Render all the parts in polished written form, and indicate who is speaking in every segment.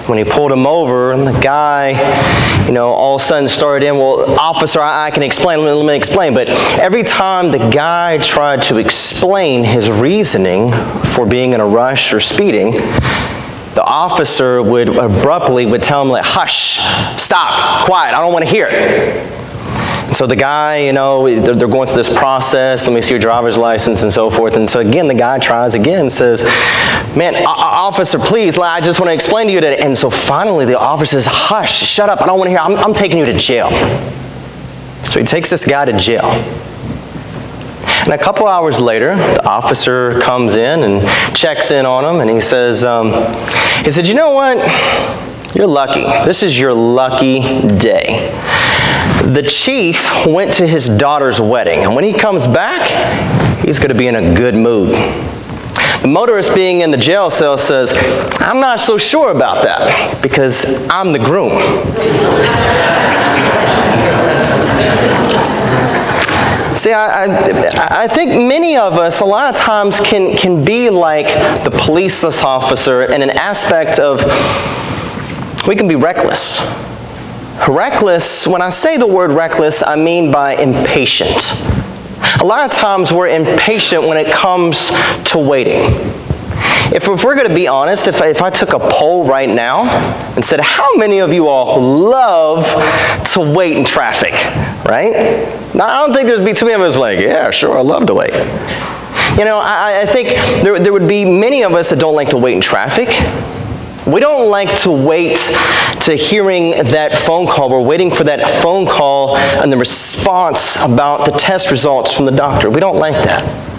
Speaker 1: When he pulled him over, and the guy, all of a sudden started in, well, officer, I can explain, let me explain. But every time the guy tried to explain his reasoning for being in a rush or speeding, the officer would abruptly tell him, like, hush, stop, quiet, I don't want to hear it. And so the guy, they're going through this process, let me see your driver's license and so forth. And so again, the guy tries again, says, man, officer, please, I just want to explain to you that. And so finally the officer says, hush, shut up, I don't want to hear, I'm taking you to jail. So he takes this guy to jail. And a couple hours later, the officer comes in and checks in on him, and he says, he said, you know what? You're lucky. This is your lucky day. The chief went to his daughter's wedding, and when he comes back, he's going to be in a good mood. The motorist being in the jail cell says, I'm not so sure about that, because I'm the groom. See, I think many of us a lot of times can be like the police officer in an aspect of we can be reckless. Reckless, when I say the word reckless, I mean by impatient. A lot of times we're impatient when it comes to waiting. If we're going to be honest, if I took a poll right now and said, how many of you all love to wait in traffic, right? Now, I don't think there'd be too many of us like, yeah, sure, I love to wait. I think there would be many of us that don't like to wait in traffic. We don't like to wait to hearing that phone call. We're waiting for that phone call and the response about the test results from the doctor. We don't like that.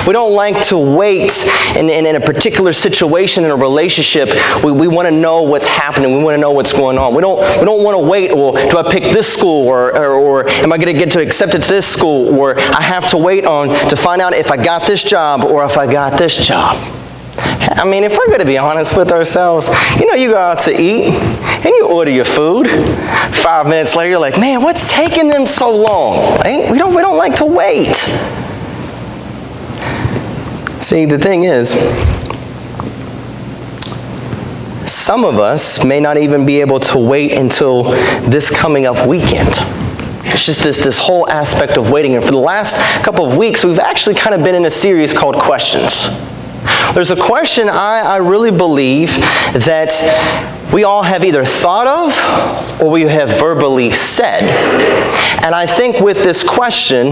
Speaker 1: We don't like to wait in a particular situation in a relationship. We want to know what's happening. We want to know what's going on. We don't want to wait, or do I pick this school, or am I going to get to accepted to this school, or I have to wait to find out if I got this job or if I got this job. I mean, if we're going to be honest with ourselves, you go out to eat and you order your food. 5 minutes later, you're like, man, what's taking them so long? Right? We don't like to wait. See, the thing is, some of us may not even be able to wait until this coming up weekend. It's just this whole aspect of waiting. And for the last couple of weeks, we've actually kind of been in a series called Questions. There's a question I really believe that we all have either thought of or we have verbally said. And I think with this question,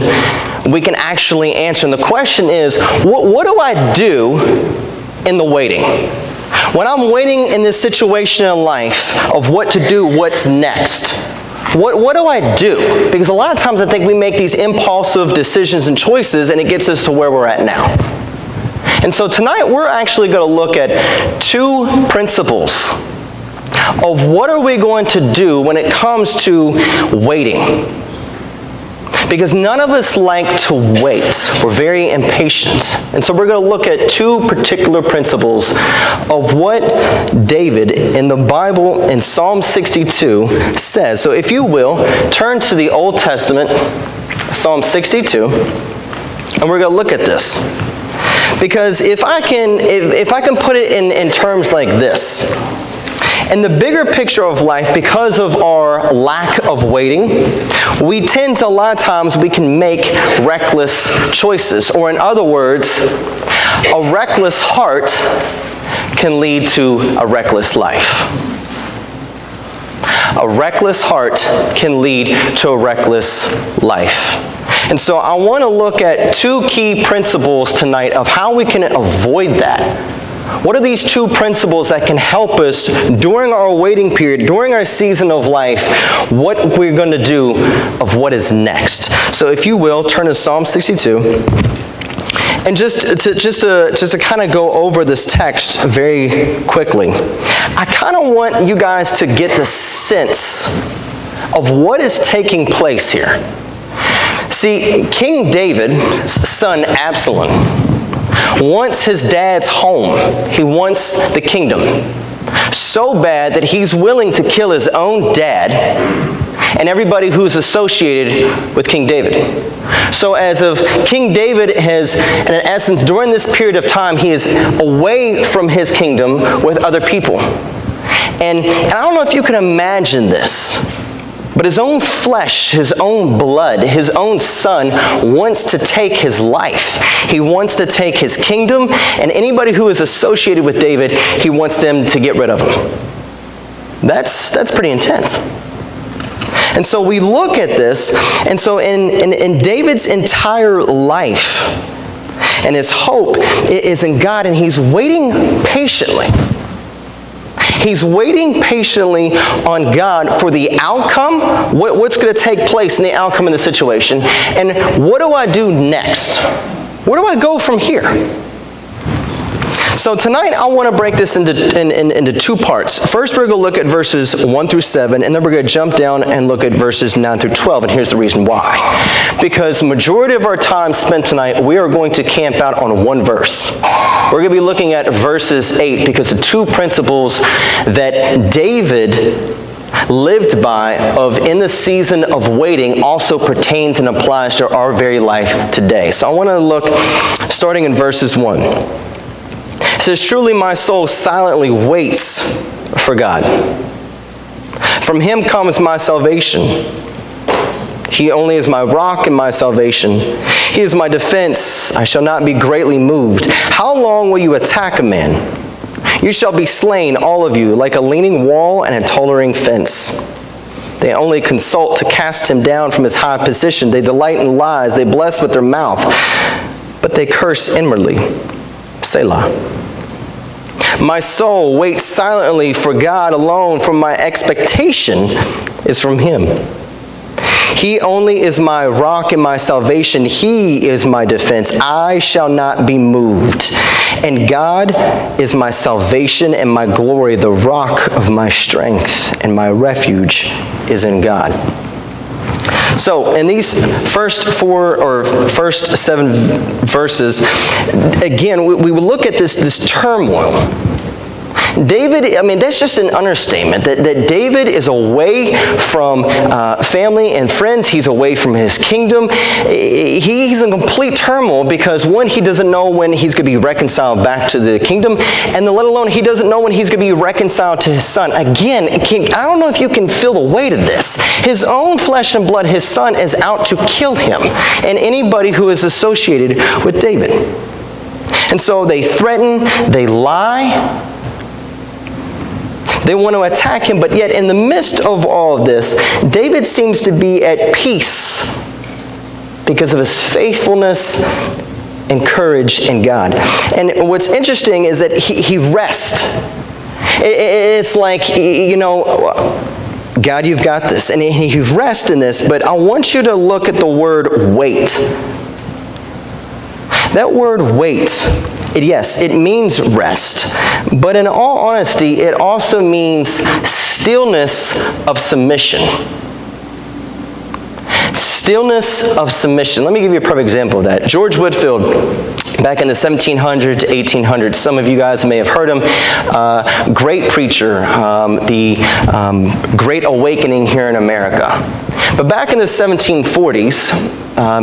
Speaker 1: we can actually answer. And the question is, what do I do in the waiting? When I'm waiting in this situation in life of what to do, what's next? What do I do? Because a lot of times I think we make these impulsive decisions and choices, and it gets us to where we're at now. And so tonight we're actually going to look at two principles of what are we going to do when it comes to waiting. Because none of us like to wait. We're very impatient. And so we're going to look at two particular principles of what David in the Bible in Psalm 62 says. So if you will, turn to the Old Testament, Psalm 62, and we're going to look at this. Because if I can put it in terms like this, in the bigger picture of life, because of our lack of waiting, we tend to, a lot of times, we can make reckless choices. Or in other words, a reckless heart can lead to a reckless life. A reckless heart can lead to a reckless life. And so I want to look at two key principles tonight of how we can avoid that. What are these two principles that can help us during our waiting period, during our season of life, what we're going to do of what is next? So if you will, turn to Psalm 62. And just to kind of go over this text very quickly, I kind of want you guys to get the sense of what is taking place here. See, King David's son Absalom wants his dad's home. He wants the kingdom so bad that he's willing to kill his own dad and everybody who's associated with King David. So as of King David has, in essence, during this period of time, he is away from his kingdom with other people. And I don't know if you can imagine this, but his own flesh, his own blood, his own son wants to take his life. He wants to take his kingdom, and anybody who is associated with David, he wants them to get rid of him. That's pretty intense. And so we look at this, and so in David's entire life, and his hope is in God, and he's waiting patiently. He's waiting patiently on God for the outcome, what's going to take place in the outcome of the situation, and what do I do next? Where do I go from here? So tonight I want to break this into two parts. First we're going to look at verses 1 through 7, and then we're going to jump down and look at verses 9 through 12, and here's the reason why. Because the majority of our time spent tonight, we are going to camp out on one verse. We're going to be looking at verses 8, because the two principles that David lived by in the season of waiting also pertains and applies to our very life today. So I want to look starting in verses 1. It says, "Truly my soul silently waits for God. From him comes my salvation. He only is my rock and my salvation. He is my defense. I shall not be greatly moved. How long will you attack a man? You shall be slain, all of you, like a leaning wall and a tottering fence. They only consult to cast him down from his high position. They delight in lies. They bless with their mouth, but they curse inwardly. Selah. My soul waits silently for God alone, for my expectation is from him. He only is my rock and my salvation. He is my defense. I shall not be moved. And God is my salvation and my glory, the rock of my strength, and my refuge is in God." So in these first 7 verses, again, we will look at this turmoil. David, I mean, that's just an understatement, that David is away from family and friends. He's away from his kingdom. He's in complete turmoil because, one, he doesn't know when he's going to be reconciled back to the kingdom, and let alone he doesn't know when he's going to be reconciled to his son. Again, I don't know if you can feel the weight of this. His own flesh and blood, his son, is out to kill him and anybody who is associated with David. And so they threaten, they lie, they want to attack him, but yet in the midst of all of this, David seems to be at peace because of his faithfulness and courage in God. And what's interesting is that he rests. It's like, you know, God, you've got this. And you rest in this, but I want you to look at the word wait. That word wait, yes, it means rest, but in all honesty, it also means stillness of submission. Stillness of submission. Let me give you a perfect example of that. George Whitefield, back in the 1700s to 1800s, some of you guys may have heard him, great preacher, the Great Awakening here in America. But back in the 1740s,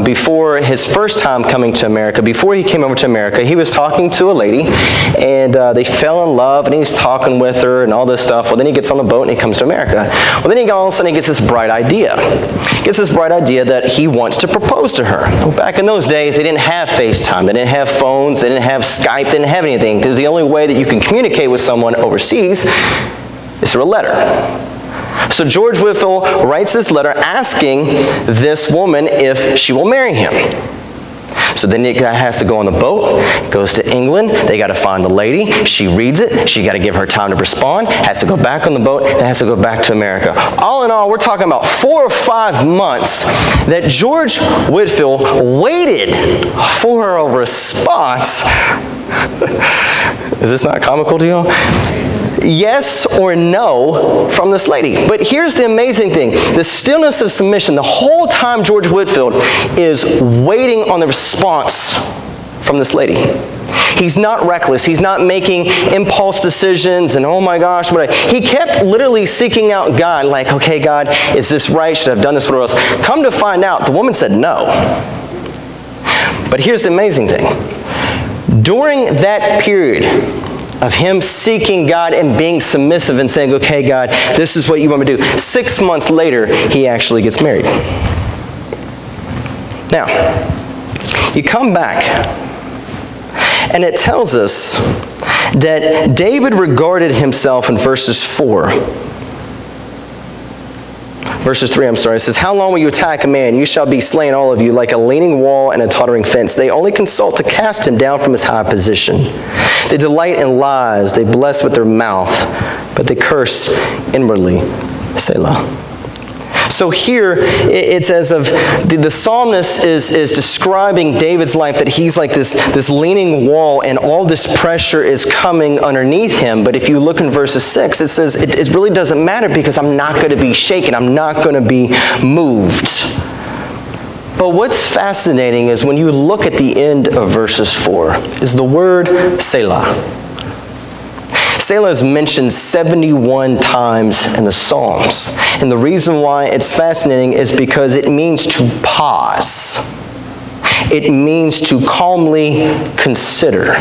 Speaker 1: before his first time coming to America, before he came over to America, he was talking to a lady, and they fell in love, and he's talking with her and all this stuff. Well, then he gets on the boat and he comes to America. Well, then all of a sudden he gets this bright idea. He gets this bright idea that he wants to propose to her. Well, back in those days, they didn't have FaceTime, they didn't have phones, they didn't have Skype, they didn't have anything, because the only way that you can communicate with someone overseas is through a letter. So George Whitefield writes this letter asking this woman if she will marry him. So then the guy has to go on the boat, goes to England, they got to find the lady, she reads it, she got to give her time to respond, has to go back on the boat, and has to go back to America. All in all, we're talking about 4 or 5 months that George Whitefield waited for her response. Is this not comical to y'all? Yes or no from this lady. But here's the amazing thing. The stillness of submission, the whole time George Whitefield is waiting on the response from this lady. He's not reckless. He's not making impulse decisions and, oh my gosh. He kept literally seeking out God, like, okay, God, is this right? Should I have done this? What else? Come to find out, the woman said no. But here's the amazing thing. During that period, of him seeking God and being submissive and saying, okay, God, this is what you want me to do. 6 months later, he actually gets married. Now, you come back, and it tells us that David regarded himself in verses 3, it says, how long will you attack a man? You shall be slain, all of you, like a leaning wall and a tottering fence. They only consult to cast him down from his high position. They delight in lies. They bless with their mouth, but they curse inwardly. Selah. So here, it's as if the psalmist is describing David's life, that he's like this leaning wall, and all this pressure is coming underneath him. But if you look in verses 6, it says, it really doesn't matter because I'm not going to be shaken. I'm not going to be moved. But what's fascinating is when you look at the end of verses 4, is the word Selah. Selah is mentioned 71 times in the Psalms. And the reason why it's fascinating is because it means to pause. It means to calmly consider.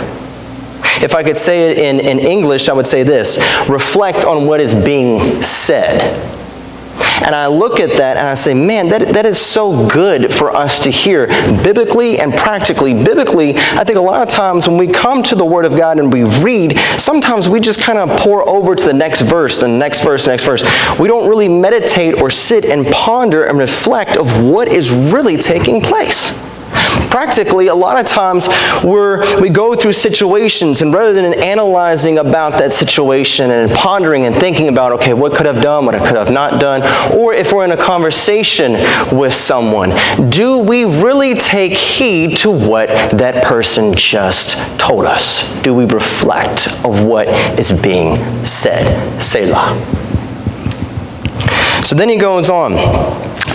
Speaker 1: If I could say it in English, I would say this: reflect on what is being said. And I look at that and I say, man, that is so good for us to hear biblically and practically. Biblically, I think a lot of times when we come to the Word of God and we read, sometimes we just kind of pour over to the next verse, the next verse, next verse. We don't really meditate or sit and ponder and reflect of what is really taking place. Practically, a lot of times we go through situations, and rather than analyzing about that situation and pondering and thinking about, okay, what could I have done, what I could have not done, or if we're in a conversation with someone, do we really take heed to what that person just told us? Do we reflect of what is being said? Selah. So then he goes on.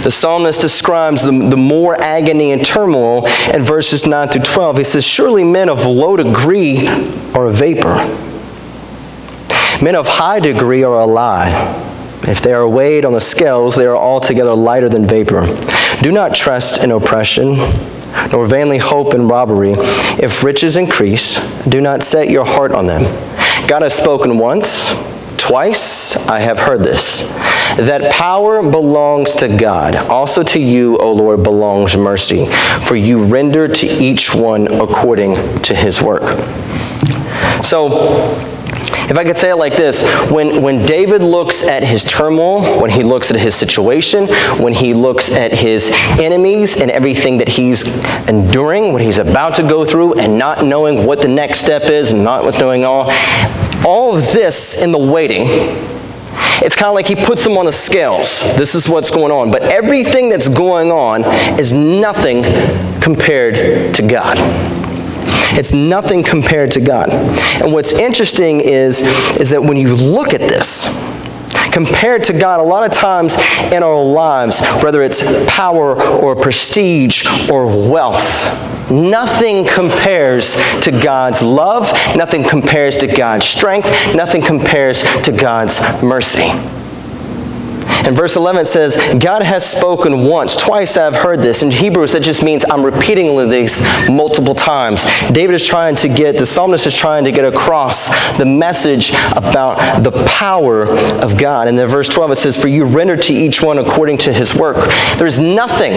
Speaker 1: The psalmist describes the more agony and turmoil in verses 9 through 12. He says, surely men of low degree are a vapor. Men of high degree are a lie. If they are weighed on the scales, they are altogether lighter than vapor. Do not trust in oppression, nor vainly hope in robbery. If riches increase, do not set your heart on them. God has spoken once, twice I have heard this, that power belongs to God. Also to you, O Lord, belongs mercy, for you render to each one according to his work. So, if I could say it like this, when David looks at his turmoil, when he looks at his situation, when he looks at his enemies and everything that he's enduring, what he's about to go through, and not knowing what the next step is, and not what's going on, all of this in the waiting, it's kind of like he puts them on the scales. This is what's going on. But everything that's going on is nothing compared to God. It's nothing compared to God. And what's interesting is that when you look at this, compared to God, a lot of times in our lives, whether it's power or prestige or wealth, nothing compares to God's love, nothing compares to God's strength, nothing compares to God's mercy. In verse 11 it says, God has spoken once, twice I've heard this. In Hebrews, that just means I'm repeating this multiple times. The psalmist is trying to get across the message about the power of God. And then verse 12 it says, for you render to each one according to his work. There's nothing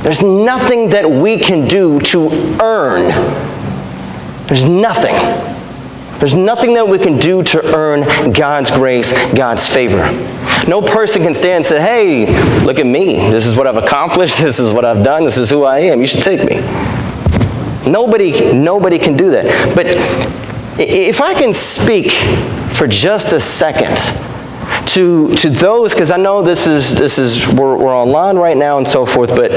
Speaker 1: that we can do to earn. There's nothing that we can do to earn God's grace, God's favor. No person can stand and say, hey, look at me. This is what I've accomplished. This is what I've done. This is who I am. You should take me. Nobody can do that. But if I can speak for just a second to those, because I know this is we're online right now and so forth, but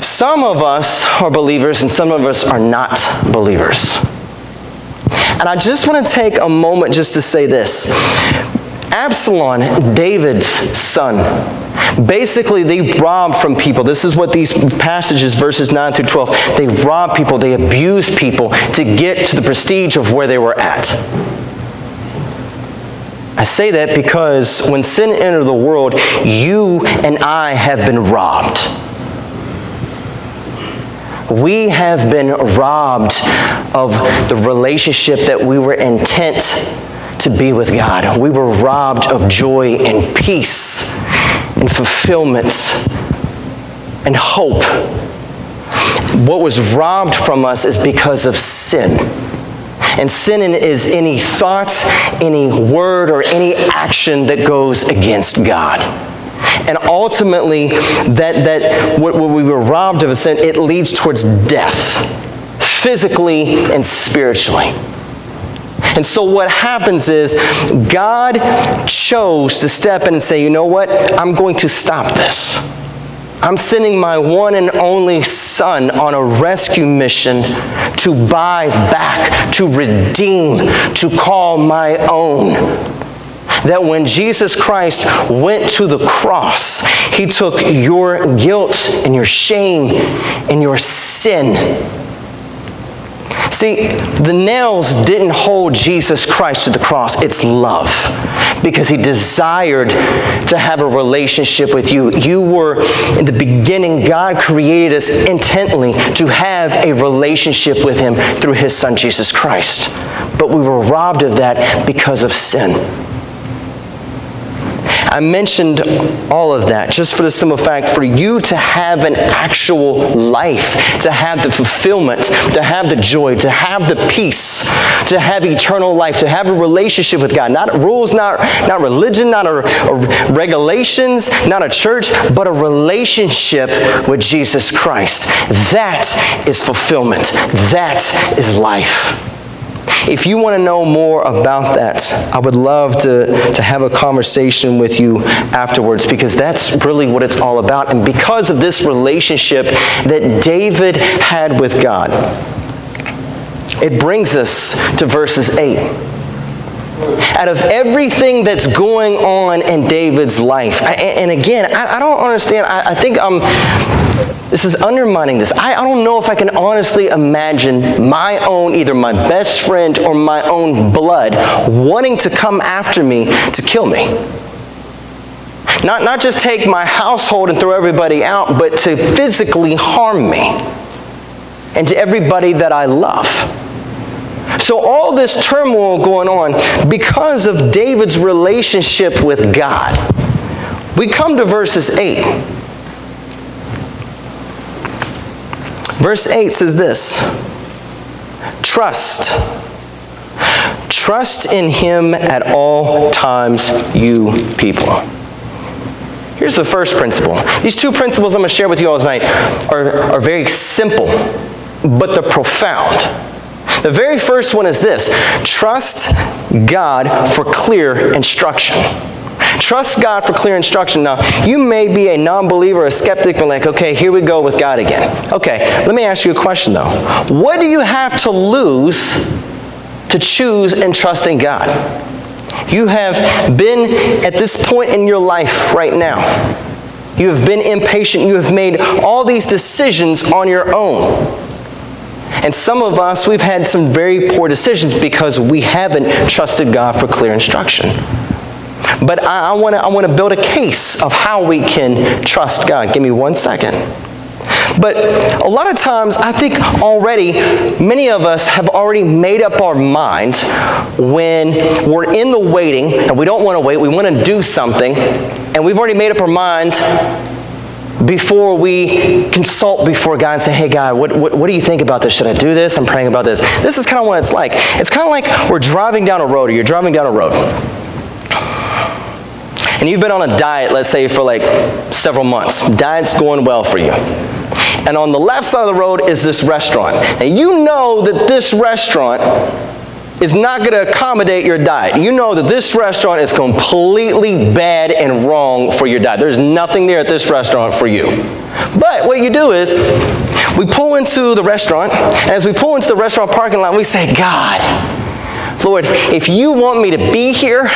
Speaker 1: some of us are believers and some of us are not believers. And I just want to take a moment just to say this. Absalom, David's son, basically they robbed from people. This is what these passages, verses 9 through 12, they robbed people, they abused people to get to the prestige of where they were at. I say that because when sin entered the world, you and I have been robbed. We have been robbed of the relationship that we were intent to be with God. We were robbed of joy and peace and fulfillment and hope. What was robbed from us is because of sin. And sin is any thought, any word, or any action that goes against God. And ultimately, what we were robbed of a sin, it leads towards death, physically and spiritually. And so what happens is, God chose to step in and say, you know what? I'm going to stop this. I'm sending my one and only Son on a rescue mission to buy back, to redeem, to call my own. That when Jesus Christ went to the cross, He took your guilt and your shame and your sin. See, the nails didn't hold Jesus Christ to the cross. It's love. Because He desired to have a relationship with you. You were, in the beginning, God created us intently to have a relationship with Him through His Son, Jesus Christ. But we were robbed of that because of sin. I mentioned all of that just for the simple fact, for you to have an actual life, to have the fulfillment, to have the joy, to have the peace, to have eternal life, to have a relationship with God. Not rules, not religion, not regulations, not a church, but a relationship with Jesus Christ. That is fulfillment. That is life. If you want to know more about that, I would love to have a conversation with you afterwards, because that's really what it's all about. And because of this relationship that David had with God, it brings us to verses 8. Out of everything that's going on in David's life, and again, I don't understand, I think this is undermining this. I don't know if I can honestly imagine my own, either my best friend or my own blood, wanting to come after me to kill me. Not just take my household and throw everybody out, but to physically harm me and to everybody that I love. So all this turmoil going on because of David's relationship with God. We come to verses 8. Verse 8 says this: Trust. Trust in Him at all times, you people. Here's the first principle. These two principles I'm going to share with you all tonight are very simple, but they're profound. The very first one is this: trust God for clear instruction. Trust God for clear instruction. Now, you may be a non-believer, a skeptic, and like, okay, here we go with God again. Okay, let me ask you a question though. What do you have to lose to choose and trust in God? You have been at this point in your life right now. You have been impatient. You have made all these decisions on your own. And some of us, we've had some very poor decisions because we haven't trusted God for clear instruction. But I want to build a case of how we can trust God. Give me 1 second. But a lot of times, I think already, many of us have already made up our minds when we're in the waiting, and we don't want to wait, we want to do something, and we've already made up our mind before we consult before God and say, hey God, what do you think about this? Should I do this? I'm praying about this. This is kind of what it's like. It's kind of like we're driving down a road, or you're driving down a road. And you've been on a diet, let's say, for like several months. Diet's going well for you. And on the left side of the road is this restaurant. And you know that this restaurant is not going to accommodate your diet. You know that this restaurant is completely bad and wrong for your diet. There's nothing there at this restaurant for you. But what you do is, we pull into the restaurant, and as we pull into the restaurant parking lot, we say, God, Lord, if you want me to be here,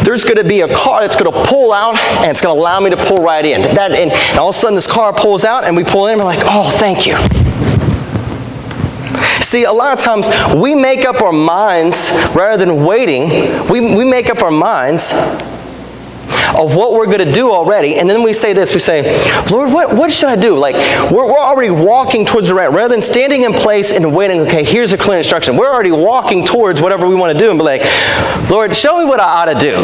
Speaker 1: there's going to be a car that's going to pull out, and it's going to allow me to pull right in. And all of a sudden, this car pulls out, and we pull in, and we're like, oh, thank you. See, a lot of times, we make up our minds, rather than waiting, we make up our minds of what we're going to do already, and then we say this, we say, Lord, what should I do? Like, we're already walking towards the right, rather than standing in place and waiting, okay, here's a clear instruction. We're already walking towards whatever we want to do and be like, Lord, show me what I ought to do,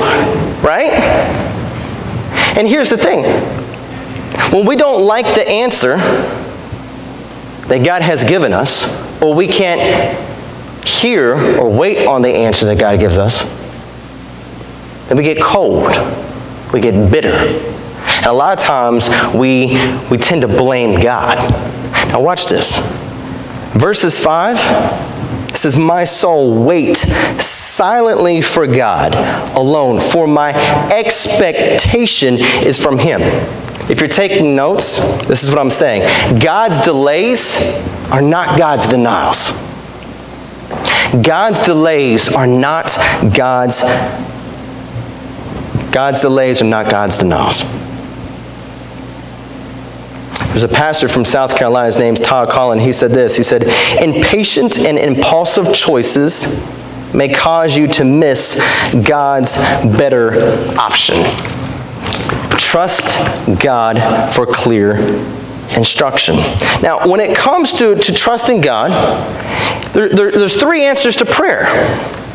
Speaker 1: right? And here's the thing. When we don't like the answer that God has given us, or we can't hear or wait on the answer that God gives us, then we get cold. We get bitter. And a lot of times we tend to blame God. Now watch this. Verses 5, it says, my soul wait silently for God alone, for my expectation is from Him. If you're taking notes, this is what I'm saying. God's delays are not God's denials. God's delays are not God's delays are not God's denials. There's a pastor from South Carolina, his name's Todd Collin. He said this, he said, impatient and impulsive choices may cause you to miss God's better option. Trust God for clear instruction. Now, when it comes to trusting God, there's three answers to prayer.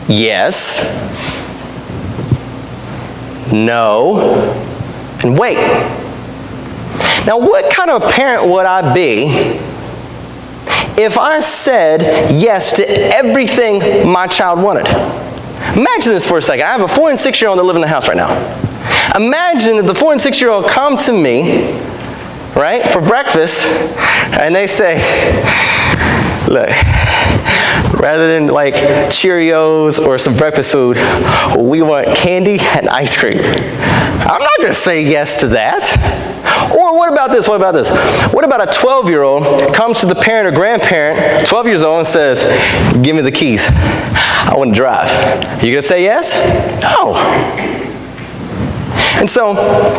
Speaker 1: Yes, no, and wait. Now, what kind of parent would I be if I said yes to everything my child wanted? Imagine this for a second. I have a 4- and 6-year-old that live in the house right now. Imagine that the 4- and 6-year-old come to me, right, for breakfast, and they say, look, rather than like Cheerios or some breakfast food, we want candy and ice cream. I'm not going to say yes to that. Or what about this? What about this? What about a 12-year-old comes to the parent or grandparent, 12 years old, and says, give me the keys. I want to drive. You going to say yes? No. And so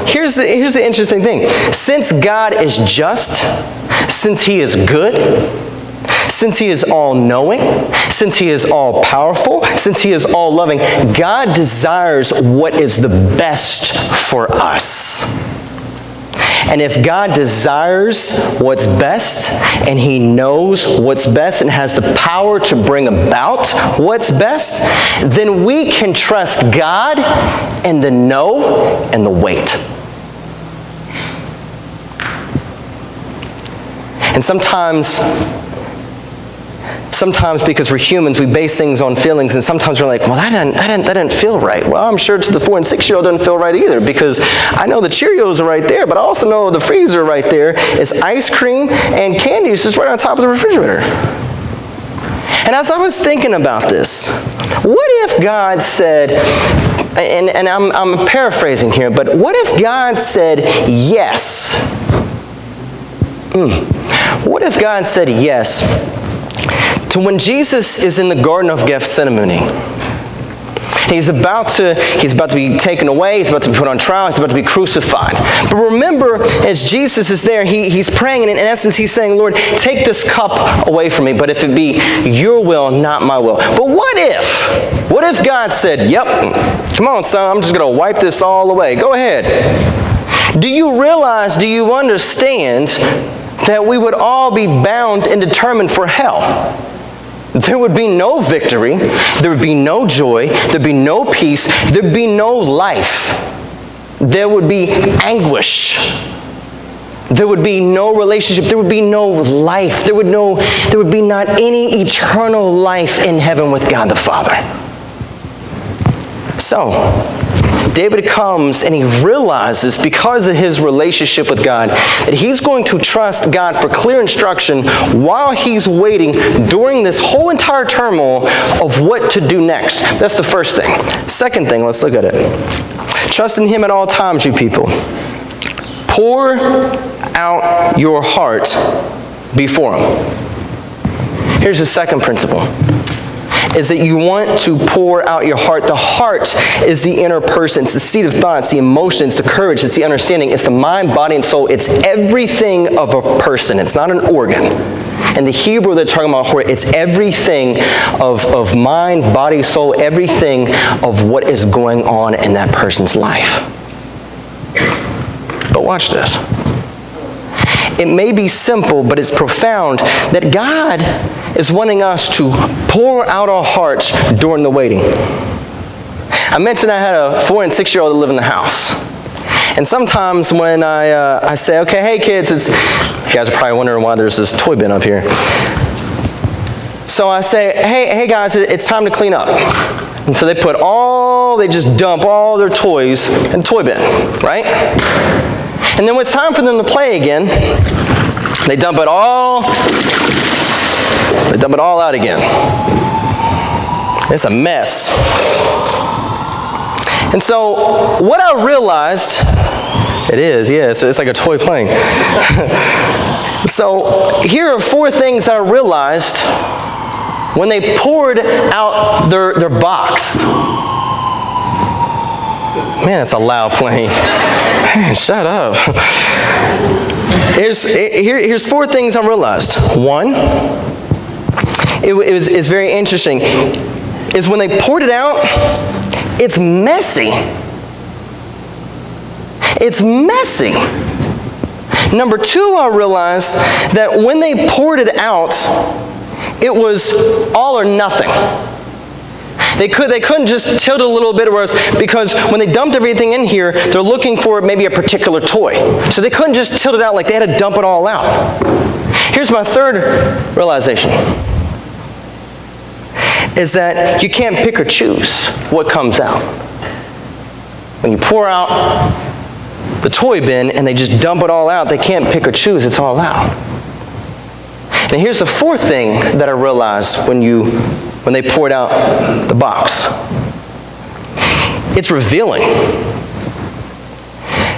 Speaker 1: here's the interesting thing. Since God is just, since He is good, since He is all-knowing, since He is all-powerful, since He is all-loving, God desires what is the best for us. And if God desires what's best, and He knows what's best and has the power to bring about what's best, then we can trust God in the no and the wait. And sometimes because we're humans, we base things on feelings, and sometimes we're like, well, that didn't feel right. Well, I'm sure to the 4- and 6-year-old doesn't feel right either, because I know the Cheerios are right there, but I also know the freezer right there is ice cream and candy is just right on top of the refrigerator. And as I was thinking about this, what if God said, and I'm paraphrasing here, but what if God said yes? What if God said yes to when Jesus is in the Garden of Gethsemane? He's about to be taken away. He's about to be put on trial. He's about to be crucified. But remember, as Jesus is there, he's praying, and in essence, he's saying, Lord, take this cup away from me, but if it be your will, not my will. But what if God said, yep, come on, son, I'm just going to wipe this all away. Go ahead. Do you realize, do you understand that we would all be bound and determined for hell? There would be no victory, there would be no joy, there'd be no peace, there'd be no life. There would be anguish. There would be no relationship, there would be no life, there would be not any eternal life in heaven with God the Father. So, David comes and he realizes, because of his relationship with God, that he's going to trust God for clear instruction while he's waiting during this whole entire turmoil of what to do next. That's the first thing. Second thing, let's look at it. Trust in Him at all times, you people. Pour out your heart before Him. Here's the second principle. Is that you want to pour out your heart. The heart is the inner person. It's the seat of thought. It's the emotions, the courage. It's the understanding. It's the mind, body, and soul. It's everything of a person. It's not an organ. In the Hebrew, they're talking about heart. It's everything of mind, body, soul, everything of what is going on in that person's life. But watch this. It may be simple, but it's profound that God is wanting us to pour out our hearts during the waiting. I mentioned I had a 4 and 6-year-old that live in the house. And sometimes when I say, okay, hey kids, you guys are probably wondering why there's this toy bin up here. So I say, hey guys, it's time to clean up. And so they just dump all their toys in the toy bin, right? And then when it's time for them to play again, they dump it all out again. It's a mess. And so what I realized, it's like a toy plane. So here are 4 things that I realized when they poured out their box. Man, it's a loud plane. Man, shut up. Here's 4 things I realized. One, it's very interesting, is when they poured it out, it's messy. It's messy. Number 2, I realized that when they poured it out, it was all or nothing. They couldn't just tilt a little bit, because when they dumped everything in here, they're looking for maybe a particular toy. So they couldn't just tilt it out, like they had to dump it all out. Here's my 3rd realization, is that you can't pick or choose what comes out. When you pour out the toy bin and they just dump it all out, they can't pick or choose, it's all out. And here's the 4th thing that I realized when they poured out the box. It's revealing.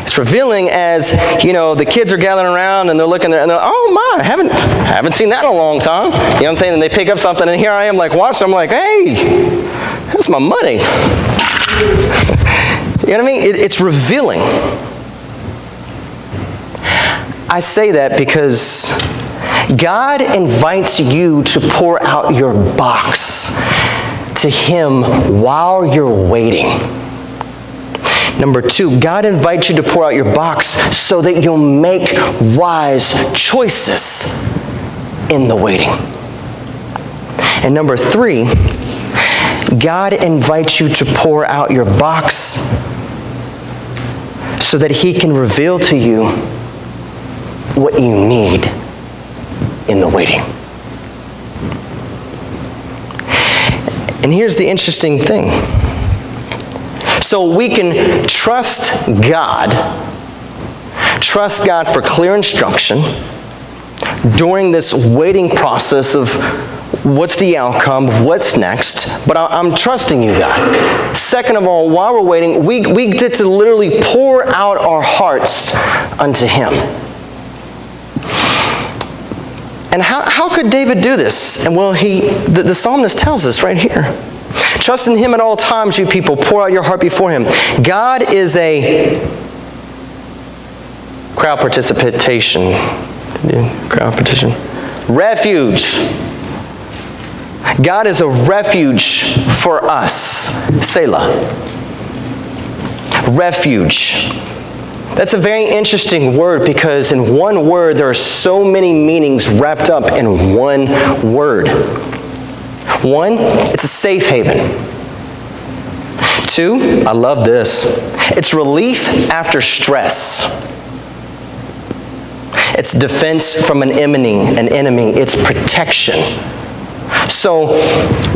Speaker 1: It's revealing as, the kids are gathering around and they're looking there and they're like, oh my, I haven't seen that in a long time. You know what I'm saying? And they pick up something and here I am like watching, I'm like, hey, that's my money. You know what I mean? It's revealing. I say that because God invites you to pour out your box to Him while you're waiting. Number 2, God invites you to pour out your box so that you'll make wise choices in the waiting. And number 3, God invites you to pour out your box so that He can reveal to you what you need in the waiting. And here's the interesting thing. So we can trust God for clear instruction during this waiting process of what's the outcome, what's next, but I'm trusting you, God. Second of all, while we're waiting, we get to literally pour out our hearts unto Him. And how could David do this? And well, the psalmist tells us right here. Trust in Him at all times, you people. Pour out your heart before Him. God is a refuge. God is a refuge for us. Selah. Refuge. That's a very interesting word because in one word there are so many meanings wrapped up in one word. 1, it's a safe haven. 2, I love this. It's relief after stress. It's defense from an enemy. It's protection. So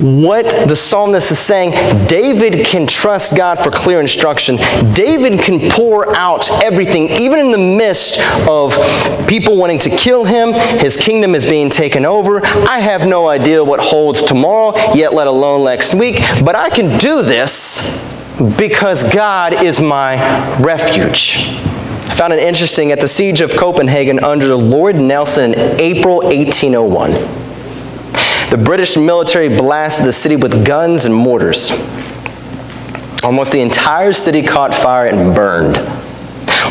Speaker 1: what the psalmist is saying, David can trust God for clear instruction. David can pour out everything, even in the midst of people wanting to kill him. His kingdom is being taken over. I have no idea what holds tomorrow, yet let alone next week. But I can do this because God is my refuge. I found it interesting at the siege of Copenhagen under Lord Nelson in April 1801. The British military blasted the city with guns and mortars. Almost the entire city caught fire and burned.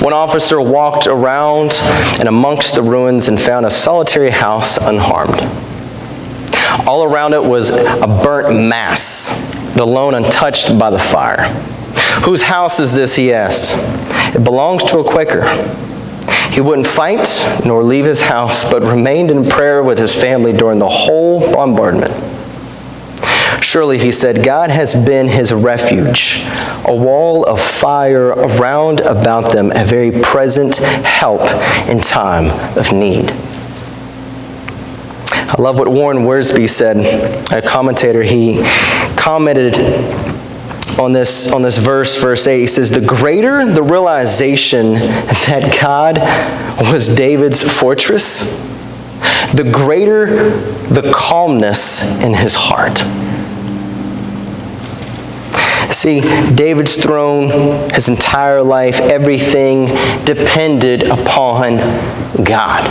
Speaker 1: One officer walked around and amongst the ruins and found a solitary house unharmed. All around it was a burnt mass, alone untouched by the fire. Whose house is this, he asked. It belongs to a Quaker. He wouldn't fight nor leave his house, but remained in prayer with his family during the whole bombardment. Surely, he said, God has been his refuge, a wall of fire around about them, a very present help in time of need. I love what Warren Wiersbe said, a commentator. He commented on this verse 8. He says, the greater the realization that God was David's fortress, the greater the calmness in his heart. See, David's throne, his entire life, everything depended upon God.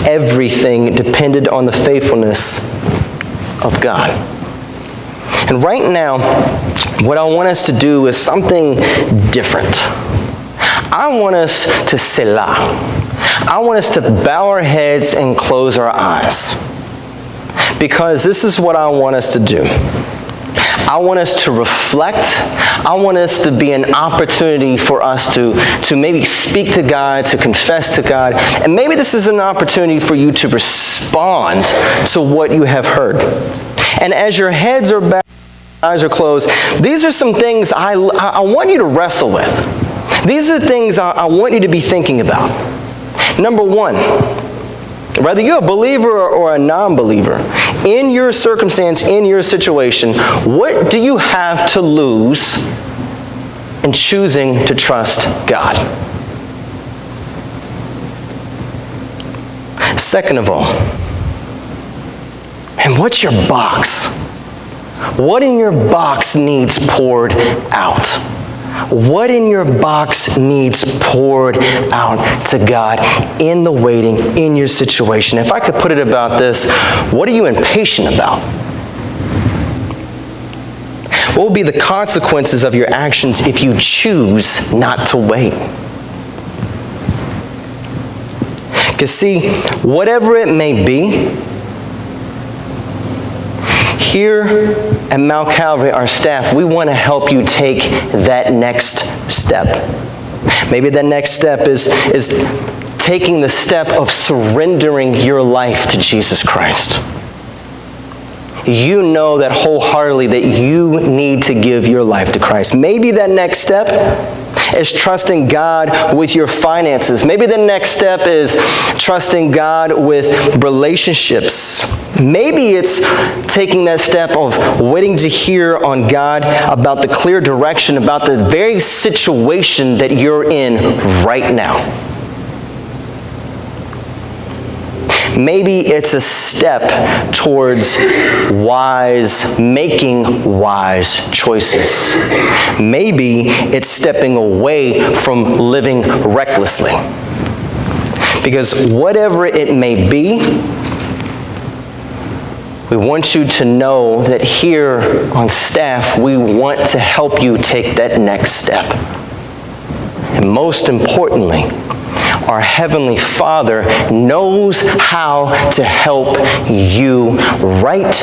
Speaker 1: Everything depended on the faithfulness of God. And right now, what I want us to do is something different. I want us to selah. I want us to bow our heads and close our eyes. Because this is what I want us to do. I want us to reflect. I want us to be an opportunity for us to maybe speak to God, to confess to God. And maybe this is an opportunity for you to respond to what you have heard. And as your heads are bowed, eyes are closed, these are some things I want you to wrestle with. These are things I want you to be thinking about. Number one, whether you're a believer or a non-believer, in your circumstance, in your situation, what do you have to lose in choosing to trust God? Second of all, and what's your box? What in your box needs poured out? What in your box needs poured out to God in the waiting, in your situation? If I could put it about this, what are you impatient about? What will be the consequences of your actions if you choose not to wait? Because see, whatever it may be, here at Mount Calvary, our staff, we want to help you take that next step. Maybe that next step is taking the step of surrendering your life to Jesus Christ. You know that wholeheartedly that you need to give your life to Christ. Maybe that next step is trusting God with your finances. Maybe the next step is trusting God with relationships. Maybe it's taking that step of waiting to hear on God about the clear direction, about the very situation that you're in right now. Maybe it's a step towards making wise choices. Maybe it's stepping away from living recklessly. Because whatever it may be, we want you to know that here on staff, we want to help you take that next step. And most importantly, our Heavenly Father knows how to help you right